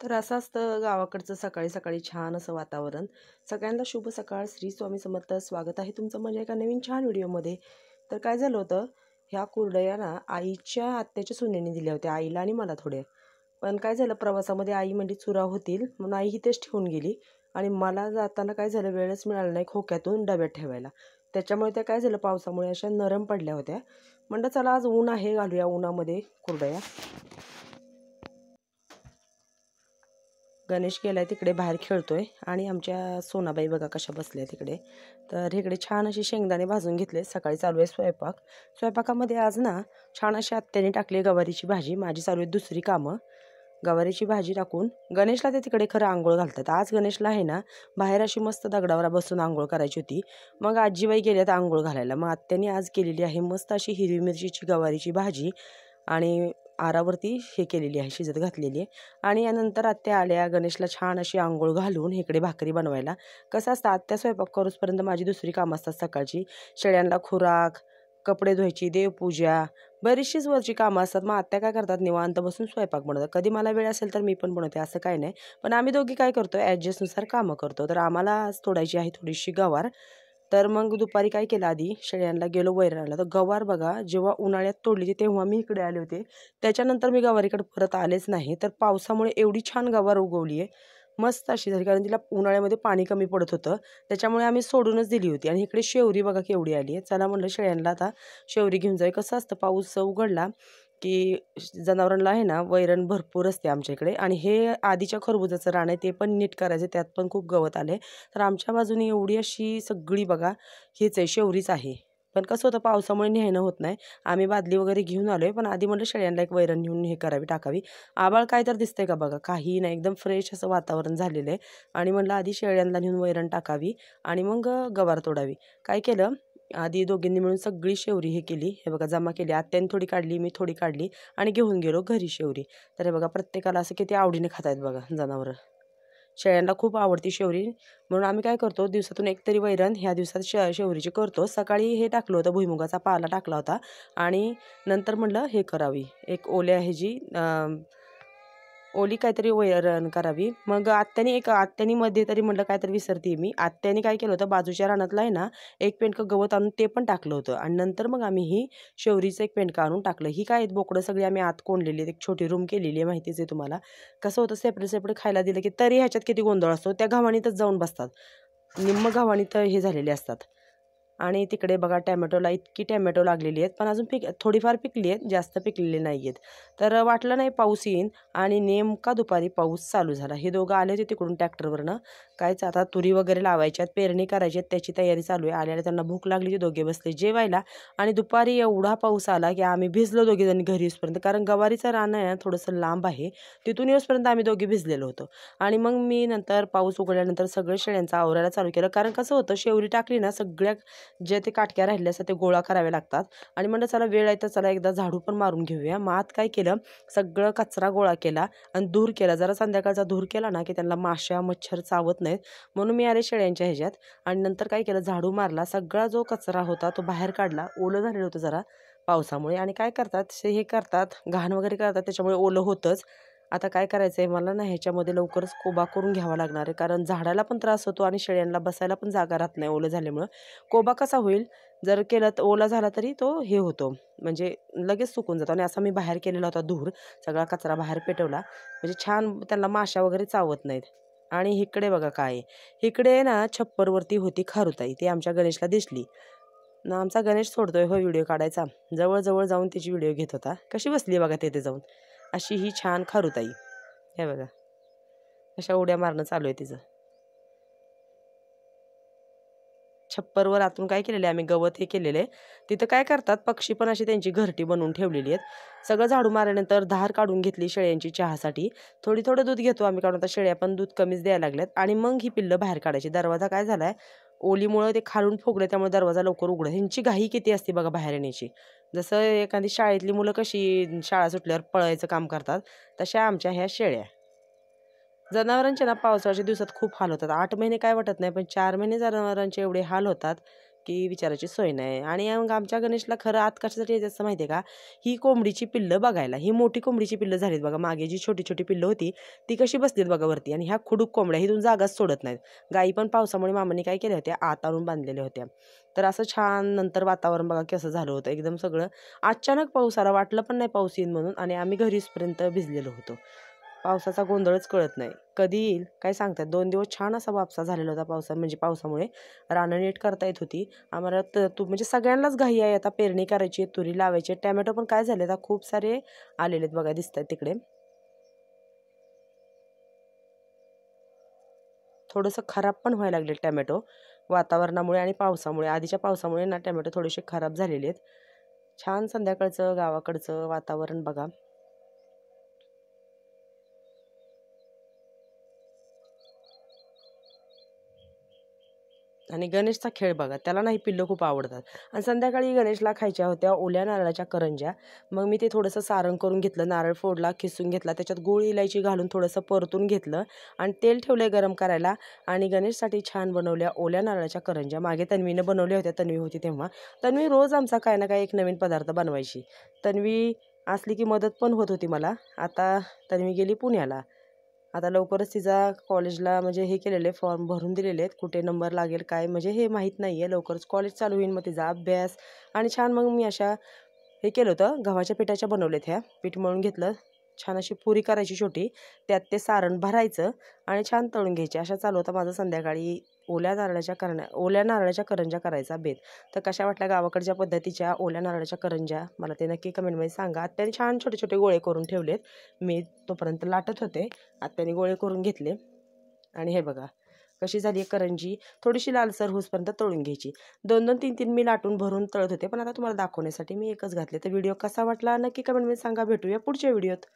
तर असं असतं गावाकडचं सकाळी सकाळी छान असं वातावरण. सगळ्यांना शुभ सकाळ. श्री स्वामी समर्थ. स्वागत आहे तुमचं म्हणजे एका नवीन छान व्हिडिओमध्ये. तर काय झालं होतं, ह्या कुरडया ना आईच्या आत्याच्या सुनेने दिल्या होत्या आईला आणि मला थोड्या. पण काय झालं, प्रवासामध्ये आई म्हणजे चुरा होतील म्हणून आई इथेच ठेवून गेली आणि मला जाताना काय झालं, वेळच मिळाला नाही खोक्यातून डब्यात ठेवायला. त्याच्यामुळे त्या काय झालं, पावसामुळे अशा नरम पडल्या होत्या. म्हणलं चला आज ऊन आहे, घालूया उन्हामध्ये कुरडया. गणेश गेलाय तिकडे बाहेर खेळतोय आणि आमच्या सोनाबाई बघा कशा बसल्या तिकडे. तर इकडे छान अशी शेंगदाणे भाजून घेतले. सकाळी चालू आहे स्वयंपाक. स्वयंपाकामध्ये आज ना छान अशी आत्याने टाकली गवारीची भाजी. माझी चालू आहे दुसरी कामं. गवारीची भाजी टाकून गणेशला ते तिकडे खरं आंघोळ घालतात. आज गणेशला आहे ना बाहेर अशी मस्त दगडावर बसून आंघोळ करायची होती. मग आजीबाई गेल्यात आंघोळ घालायला. मग आत्याने आज केलेली आहे मस्त अशी हिरवी मिरचीची गवारीची भाजी आणि आरावरती हे केलेली आहे, शिजत घातलेली आहे. आणि यानंतर आत्या आल्या गणेशला छान अशी आंघोळ घालून इकडे भाकरी बनवायला. कसं असतं, आत्या स्वयंपाक करूसपर्यंत माझी दुसरी कामं असतात सकाळची. शेळ्यांना खुराक, कपडे धुवायची, देवपूजा, बरीचशीच वरची कामं असतात. मग आत्या काय करतात, निवांत बसून स्वयंपाक बनवतात. कधी मला वेळ असेल तर मी पण बनवते, असं काही नाही. पण आम्ही दोघी काय करतो, ॲडजस्टनुसार कामं करतो. तर आम्हाला आज तोडायची आहे थोडीशी गवार. तर मग दुपारी काय केलं, आधी शेळ्यांना गेलो वैरणाला. तर गवार बघा जेव्हा उन्हाळ्यात तोडली तेव्हा मी इकडे आले होते. त्याच्यानंतर मी गवारीकडे परत आलेच नाही. तर पावसामुळे एवढी छान गवार उगवली आहे, मस्त अशी झाली. कारण तिला उन्हाळ्यामध्ये पाणी कमी पडत होतं, त्याच्यामुळे आम्ही सोडूनच दिली होती. आणि इकडे शेवरी बघा केवढी आली आहे. चला म्हणलं शेळ्यांना आता शेवरी घेऊन जाऊ. कसं असतं, पाऊस उघडला की जनावरांना आहे ना वैरण भरपूर असते आमच्या इकडे. आणि हे आधीच्या खरबुजाचं रान आहे, ते पण नीट करायचं, त्यात पण खूप गवत आले. तर आमच्या बाजूने एवढी अशी सगळी बघा हेच आहे, शेवरीच आहे. पण कसं होतं, पावसामुळे नेहणं होत नाही. आम्ही बादली वगैरे घेऊन आलोय, पण आधी म्हणलं शेळ्यांना एक वैरण घेऊन हे करावी, टाकावी. आभाळ काय तर दिसतंय का बघा, काही नाही, एकदम फ्रेश असं वातावरण झालेलं आहे. आणि म्हणलं आधी शेळ्यांना नेऊन वैरण टाकावी आणि मग गवार तोडावी. काय केलं, आधी दोघींनी मिळून सगळी शेवरी हे केली. हे बघा जमा केली. आत्याने थोडी काढली, मी थोडी काढली आणि घेऊन गेलो घरी शेवरी. तर हे बघा प्रत्येकाला असं किती आवडीने खातायत बघा जनावरं. शेळ्यांना खूप आवडती शेवरी, म्हणून आम्ही काय करतो, दिवसातून एकतरी वैरण ह्या दिवसात शेवरीची करतो. सकाळी हे टाकलं होतं, भुईमुगाचा पाला टाकला होता आणि नंतर म्हणलं हे करावी, एक ओल्या ह्याची ओली काहीतरी वैरण करावी. मग आत्यानी मध्ये तरी म्हटलं काहीतरी विसरते मी. आत्याने काय केलं होतं, बाजूच्या रानातलं आहे ना एक पेंडकं गवत आणून ते पण टाकलं होतं आणि नंतर मग आम्ही ही शेवरीचं एक पेंडकं आणून टाकलं. ही काय बोकडं सगळी आम्ही आत कोंडलेली आहेत. एक छोटी रूम केलेली आहे, माहितीच आहे तुम्हाला. कसं होतं, सेपरेट सेपरेट खायला दिलं की तरी ह्याच्यात किती गोंधळ असतो. त्या घावाणीतच जाऊन बसतात, निम्म घावाणीत हे झालेले असतात. आणि तिकडे बघा टॅमॅटोला इतकी टॅमॅटो लागलेली आहेत, पण अजून थोडीफार पिकली आहेत, जास्त पिकलेली नाही आहेत. तर वाटलं नाही पाऊस येईन आणि नेमका दुपारी पाऊस चालू झाला. हे दोघं आले होते तिकडून ट्रॅक्टरवरनं. कायच आता तुरी वगैरे लावायच्यात, पेरणी करायची आहेत, त्याची तयारी चालू आहे. आल्याला त्यांना भूक लागली, ते दोघे बसले जेवायला आणि दुपारी एवढा पाऊस आला की आम्ही भिजलो दोघीजणी घरी येऊसपर्यंत. कारण गवारीचं रान आहे ना थोडंसं लांब आहे, तिथून येऊसपर्यंत आम्ही दोघी भिजलेलो होतो. आणि मग मी नंतर पाऊस उघडल्यानंतर सगळं शेळ्यांचं आवरायला चालू केलं. कारण कसं होतं, शेवरी टाकली ना सगळ्या जे ते काटक्या राहिल्या असतात ते गोळा करावे लागतात. आणि म्हणलं चला वेळ आहे तर चला एकदा झाडू पण मारून घेऊया. मग आत काय केलं, सगळं कचरा गोळा केला आणि धूर केला. जरा संध्याकाळचा धूर केला ना की त्यांना माशा मच्छर चावत नाहीत, म्हणून मी आले शेळ्यांच्या ह्याच्यात. आणि नंतर काय केलं, झाडू मारला, सगळा जो कचरा होता तो बाहेर काढला. ओलं झालेलं होतं जरा पावसामुळे. आणि काय करतात हे करतात, घाण वगैरे करतात, त्याच्यामुळे ओलं होतंच. आता काय करायचं आहे मला ना, ह्याच्यामध्ये लवकरच कोबा करून घ्यावा लागणार आहे. कारण झाडाला पण त्रास होतो आणि शेळ्यांना बसायला पण जागा राहत नाही ओलं झाल्यामुळं. कोबा कसा होईल, जर केलं तर ओला झाला तरी तो हे होतो, म्हणजे लगेच सुकून जातो. आणि असा मी बाहेर केलेला होता धूर, सगळा कचरा बाहेर पेटवला, म्हणजे छान त्यांना माशा वगैरे चावत नाहीत. आणि इकडे बघा काय, इकडे ना छप्परवरती होती खारुताई, ती आमच्या गणेशला दिसली ना. आमचा गणेश सोडतोय हो व्हिडिओ काढायचा, जवळ जाऊन तिची व्हिडिओ घेत होता. कशी बसली बघा तिथे जाऊन, अशी ही छान खारुताई. हे बघा अशा उड्या मारणं चालू आहे तिचं. छप्परवर आतून काय केलेलं आहे आम्ही, गवत हे केलेलं आहे. तिथं काय करतात, पक्षी पण अशी त्यांची घरटी बनवून ठेवलेली आहेत. सगळं झाडू मारल्यानंतर धार काढून घेतली शेळ्यांची चहासाठी. थोडं दूध घेतो आम्ही काढून, आता शेळ्या पण दूध कमीच द्यायला लागल्यात. आणि मग ही पिल्लं बाहेर काढायची. दरवाजा काय झालाय, ओलीमुळे ते खालून फुगले, त्यामुळे दरवाजा लवकर उघडत. ह्यांची घाई किती असते बघा बाहेर येण्याची. जसं एखादी शाळेतली मुलं कशी शाळा सुटल्यावर पळायचं काम करतात, तशा आमच्या ह्या शेळ्या. जनावरांचे ना पावसाळ्याच्या दिवसात खूप हाल होतात. 8 महिने काय वाटत नाही, पण 4 महिने जनावरांचे एवढे हाल होतात की विचारायची सोय नाही. आणि मग आमच्या गणेशला खरं आत कशासाठी यायचं असं माहिती आहे का, ही कोंबडीची पिल्लं बघायला. ही मोठी कोंबडीची पिल्लं झालीत बघा. मागे जी छोटी छोटी पिल्लं होती ती कशी बसलीत बघा वरती, आणि ह्या खुडूक कोंबड्या हिथून जागाच सोडत नाहीत. गायी पण पावसामुळे मामांनी काय केल्या होत्या, आत आणून बांधलेल्या होत्या. तर असं छान नंतर वातावरण बघा कसं झालं होतं, एकदम सगळं अचानक पाऊस आला, वाटलं पण नाही पाऊस येईल म्हणून, आणि आम्ही घरी येईपर्यंत भिजलेलो होतो. पावसाचा गोंधळच कळत नाही कधी येईल काय सांगतात. 2 दिवस छान असा वापसा झालेला होता म्हणजे पावसामुळे रानं नीट करता येत होती आम्हाला. म्हणजे सगळ्यांनाच घाई आहे आता, पेरणी करायची, तुरी लावायची. टॅमॅटो पण काय झाले आता खूप सारे आलेले आहेत बघा, दिसत आहेत तिकडे. थोडंसं खराब पण व्हायला लागले टॅमॅटो वातावरणामुळे आणि पावसामुळे. आधीच्या पावसामुळे ना टॅमॅटो थोडेसे खराब झालेले आहेत. छान संध्याकाळचं गावाकडचं वातावरण बघा. आणि गणेशचा खेळ बघा, त्याला नाही पिल्लं खूप आवडतात. आणि संध्याकाळी गणेशला खायच्या होत्या ओल्या नारळाच्या करंज्या. मग मी ते थोडंसं सारण करून घेतलं, नारळ फोडला, खिसून घेतला, त्याच्यात गूळ इलायची घालून थोडंसं परतून घेतलं आणि तेल ठेवलं गरम करायला. आणि गणेशसाठी छान बनवल्या ओल्या नारळाच्या करंज्या. मागे तन्वीनं बनवल्या होत्या, तन्वी होती तेव्हा. तन्वी रोज आमचा काय ना काय एक नवीन पदार्थ बनवायची. तन्वी असली की मदत पण होत होती मला. आता तन्वी गेली पुण्याला. आता लवकरच तिचा कॉलेजला म्हणजे हे केलेले फॉर्म भरून दिलेले आहेत. कुठे नंबर लागेल काय म्हणजे हे माहीत नाही आहे. लवकरच कॉलेज चालू होईल, मग तिचा अभ्यास. आणि छान मग मी अशा हे केलं होतं, गव्हाच्या पिठाच्या बनवलेत ह्या. पीठ मळून घेतलं, छान अशी पुरी करायची छोटी, त्यात ते सारण भरायचं आणि छान तळून घ्यायचे. अशा चालू होता माझं संध्याकाळी ओल्या नारळाच्या करंज्या करायचा बेत. तर कशा वाटल्या गावाकडच्या पद्धतीच्या ओल्या नारळाच्या करंज्या मला ते नक्की कमेंटमध्ये सांगा. आत्याने छान छोटे छोटे गोळे करून ठेवलेत, मी तोपर्यंत लाटत होते. आत्याने गोळे करून घेतले. आणि हे बघा कशी झाली आहे करंजी, थोडीशी लालसर होईपर्यंत तळून घ्यायची. 2-2 3-3 मी लाटून भरून तळत होते, पण आता तुम्हाला दाखवण्यासाठी मी एकच घातले. तर व्हिडिओ कसा वाटला नक्की कमेंटमध्ये सांगा. भेटूया पुढच्या व्हिडिओत.